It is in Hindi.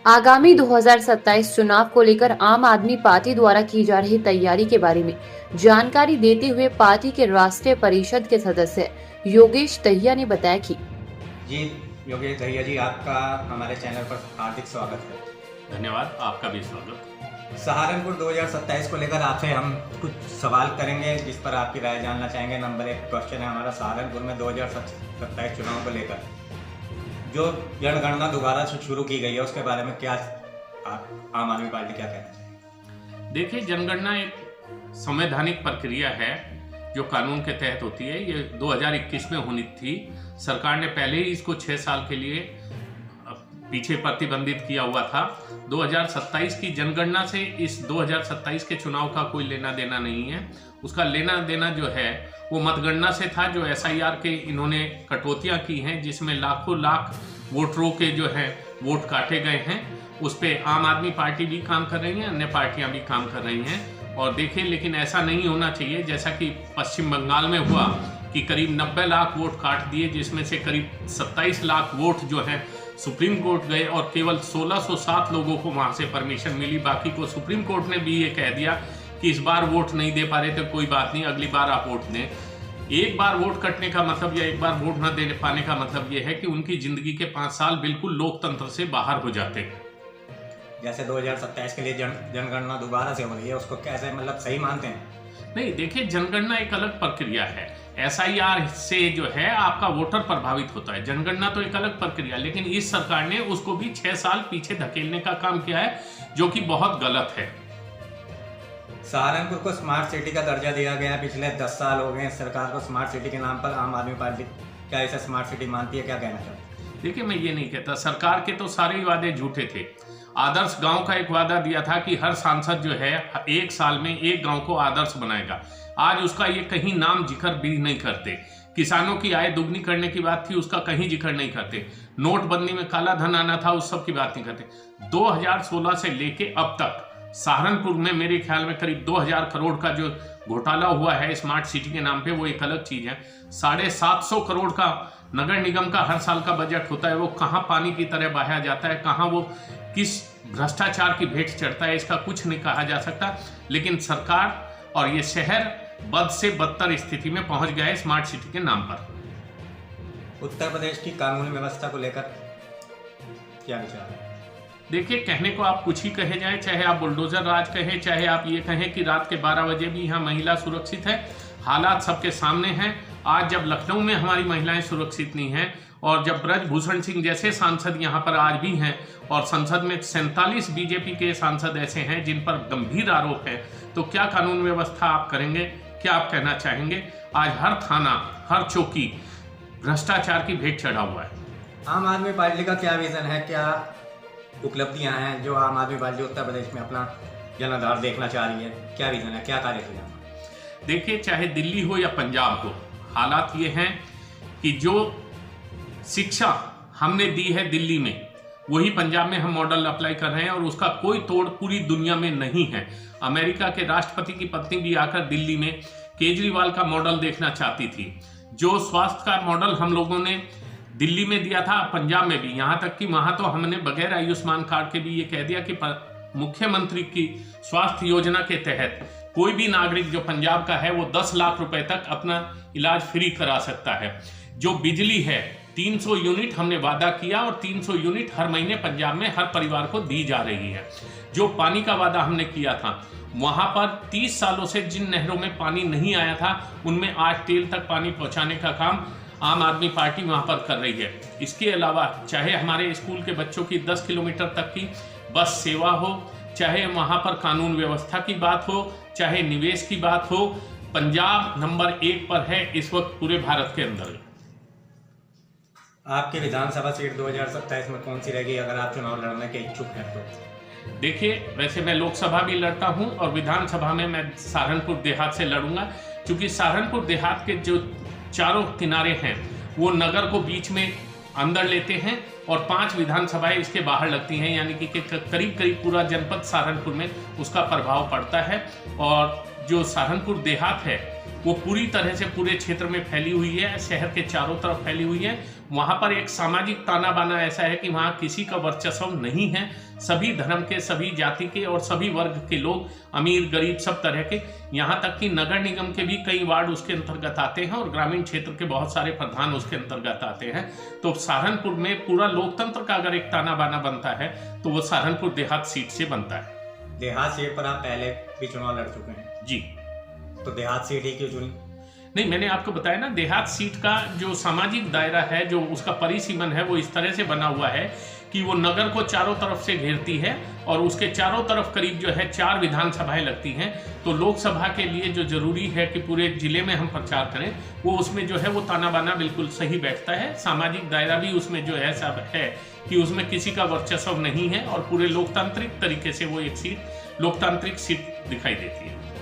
आगामी 2027 चुनाव को लेकर आम आदमी पार्टी द्वारा की जा रही तैयारी के बारे में जानकारी देते हुए पार्टी के राष्ट्रीय परिषद के सदस्य योगेश दहिया ने बताया कि जी योगेश दहिया जी, आपका हमारे चैनल पर हार्दिक स्वागत है। धन्यवाद, आपका भी स्वागत। सहारनपुर 2027 को लेकर आपसे हम कुछ सवाल करेंगे जिस पर आपकी राय जानना चाहेंगे। नंबर 1 क्वेश्चन है हमारा, सहारनपुर में 2027 चुनाव को लेकर जो जनगणना दोबारा से शुरू की गई है उसके बारे में क्या आम आदमी पार्टी क्या कहना चाहिए? देखिए, जनगणना एक संवैधानिक प्रक्रिया है जो कानून के तहत होती है। ये 2021 में होनी थी। सरकार ने पहले ही इसको 6 साल के लिए पीछे प्रतिबंधित किया हुआ था। 2027 की जनगणना से इस 2027 के चुनाव का कोई लेना देना नहीं है। उसका लेना देना जो है वो मतगणना से था, जो SIR के इन्होंने कटौतियां की हैं, जिसमें लाखों लाख वोटरों के जो है वोट काटे गए हैं। उस पर आम आदमी पार्टी भी काम कर रही है, अन्य पार्टियां भी काम कर रही हैं। और देखिए, लेकिन ऐसा नहीं होना चाहिए जैसा कि पश्चिम बंगाल में हुआ कि करीब 90 लाख वोट काट दिए, जिसमें से करीब 27 लाख वोट जो है सुप्रीम कोर्ट गए और केवल 1607 लोगों को वहां से परमिशन मिली। बाकी को सुप्रीम कोर्ट ने भी ये कह दिया कि इस बार वोट नहीं दे पा रहे तो कोई बात नहीं, अगली बार आप वोट दें। एक बार वोट कटने का मतलब या एक बार वोट न दे पाने का मतलब ये है कि उनकी जिंदगी के 5 साल बिल्कुल लोकतंत्र से बाहर हो जाते हैं। जैसे 2027 के लिए जनगणना दोबारा से हो रही है, उसको कैसे मतलब सही मानते हैं? नहीं, देखिए, जनगणना एक अलग प्रक्रिया है। SIR से जो है आपका वोटर प्रभावित होता है। जनगणना तो एक अलग प्रक्रिया, लेकिन इस सरकार ने उसको भी 6 साल पीछे धकेलने का काम किया है, जो कि बहुत गलत है। सहारनपुर को स्मार्ट सिटी का दर्जा दिया गया। पिछले 10 साल हो गए सरकार को स्मार्ट सिटी के नाम पर। आम आदमी पार्टी क्या इसे स्मार्ट सिटी मानती है? क्या कहना चाहती है? देखिए, मैं ये नहीं कहता, सरकार के तो सारे ही वादे झूठे थे। आदर्श गांव का एक वादा दिया था कि हर सांसद जो है 1 साल में एक गांव को आदर्श बनाएगा। आज उसका ये कहीं नाम जिक्र भी नहीं करते। किसानों की आय दुगनी करने की बात थी, उसका कहीं जिक्र नहीं करते। नोटबंदी में काला धन आना था, उस सब की बात नहीं करते। 2016 से लेके अब तक सहारनपुर में मेरे ख्याल में करीब 2000 करोड़ का जो घोटाला हुआ है स्मार्ट सिटी के नाम पे, वो एक अलग चीज है। 750 करोड़ का नगर निगम का हर साल का बजट होता है, वो कहाँ पानी की तरह बहाया जाता है, कहाँ वो किस भ्रष्टाचार की भेंट चढ़ता है, इसका कुछ नहीं कहा जा सकता। लेकिन सरकार और ये शहर बद से बदतर स्थिति में पहुंच गया है स्मार्ट सिटी के नाम पर। उत्तर प्रदेश की कानून व्यवस्था को लेकर क्या विचार है? देखिए, कहने को आप कुछ ही कहे जाए, चाहे आप बुलडोजर राज कहें, चाहे आप ये कहें कि रात के 12 बजे भी यहाँ महिला सुरक्षित है। हालात सबके सामने हैं। आज जब लखनऊ में हमारी महिलाएं सुरक्षित नहीं हैं और जब ब्रजभूषण सिंह जैसे सांसद यहाँ पर आज भी हैं और संसद में 47 BJP के सांसद ऐसे हैं जिन पर गंभीर आरोप है, तो क्या कानून व्यवस्था आप करेंगे? क्या आप कहना चाहेंगे? आज हर थाना, हर चौकी भ्रष्टाचार की भेंट चढ़ा हुआ है। आम आदमी पार्टी का क्या विजन है, क्या उपलब्धियां हैं जो आम आदमी पार्टी उत्तर प्रदेश में अपना जनाधार देखना चाह रही है? क्या विजन है, क्या कार्य किया? देखिए, चाहे दिल्ली हो या पंजाब हो, हालात ये हैं कि जो शिक्षा हमने दी है दिल्ली में, वही पंजाब में हम मॉडल अप्लाई कर रहे हैं और उसका कोई तोड़ पूरी दुनिया में नहीं है। अमेरिका के राष्ट्रपति की पत्नी भी आकर दिल्ली में केजरीवाल का मॉडल देखना चाहती थी। जो स्वास्थ्य का मॉडल हम लोगों ने दिल्ली में दिया था, पंजाब में भी, यहाँ तक कि वहाँ तो हमने बगैर आयुष्मान कार्ड के भी ये कह दिया कि मुख्यमंत्री की स्वास्थ्य योजना के तहत कोई भी नागरिक जो पंजाब का है वो 10 लाख रुपए तक अपना इलाज फ्री करा सकता है। जो बिजली है 300 यूनिट हमने वादा किया और 300 यूनिट हर महीने पंजाब में हर परिवार को दी जा रही है। जो पानी का वादा हमने किया था, वहां पर 30 सालों से जिन नहरों में पानी नहीं आया था उनमें आज तेल तक पानी पहुंचाने का काम आम आदमी पार्टी वहां पर कर रही है। इसके अलावा चाहे हमारे स्कूल के बच्चों की 10 किलोमीटर तक की बस सेवा हो, चाहे वहां पर कानून व्यवस्था की बात हो, चाहे निवेश की बात हो, पंजाब नंबर 1 पर है इस वक्त पूरे भारत के अंदर। आपकी विधानसभा सीट 2027 में कौन सी रहेगी अगर आप चुनाव लड़ने के इच्छुक हैं तो? देखिए, वैसे मैं लोकसभा भी लड़ता हूं और विधानसभा में मैं सहारनपुर देहात से लड़ूंगा, क्योंकि सहारनपुर देहात के जो चारों किनारे हैं वो नगर को बीच में अंदर लेते हैं और 5 विधानसभाएं इसके बाहर लगती हैं, यानी कि करीब करीब पूरा जनपद सहारनपुर में उसका प्रभाव पड़ता है। और जो सहारनपुर देहात है वो पूरी तरह से पूरे क्षेत्र में फैली हुई है, शहर के चारों तरफ फैली हुई है। वहाँ पर एक सामाजिक ताना बाना ऐसा है कि वहाँ किसी का वर्चस्व नहीं है। सभी धर्म के, सभी जाति के और सभी वर्ग के लोग, अमीर गरीब सब तरह के, यहाँ तक कि नगर निगम के भी कई वार्ड उसके अंतर्गत आते हैं और ग्रामीण क्षेत्र के बहुत सारे प्रधान उसके अंतर्गत आते हैं। तो सहारनपुर में पूरा लोकतंत्र का अगर एक ताना बाना बनता है तो वो सहारनपुर देहात सीट से बनता है। देहात सीट पर आप पहले भी चुनाव लड़ चुके हैं जी। तो देहात सीट ही क्यों चुनी? नहीं, मैंने आपको बताया ना, देहात सीट का जो सामाजिक दायरा है, जो उसका परिसीमन है, वो इस तरह से बना हुआ है कि वो नगर को चारों तरफ से घेरती है और उसके चारों तरफ करीब जो है 4 विधानसभाएं लगती हैं। तो लोकसभा के लिए जो जरूरी है कि पूरे जिले में हम प्रचार करें, वो उसमें जो है वो ताना बाना बिल्कुल सही बैठता है। सामाजिक दायरा भी उसमें जो है सब है कि उसमें किसी का वर्चस्व नहीं है और पूरे लोकतांत्रिक तरीके से वो एक सीट, लोकतांत्रिक सीट दिखाई देती है।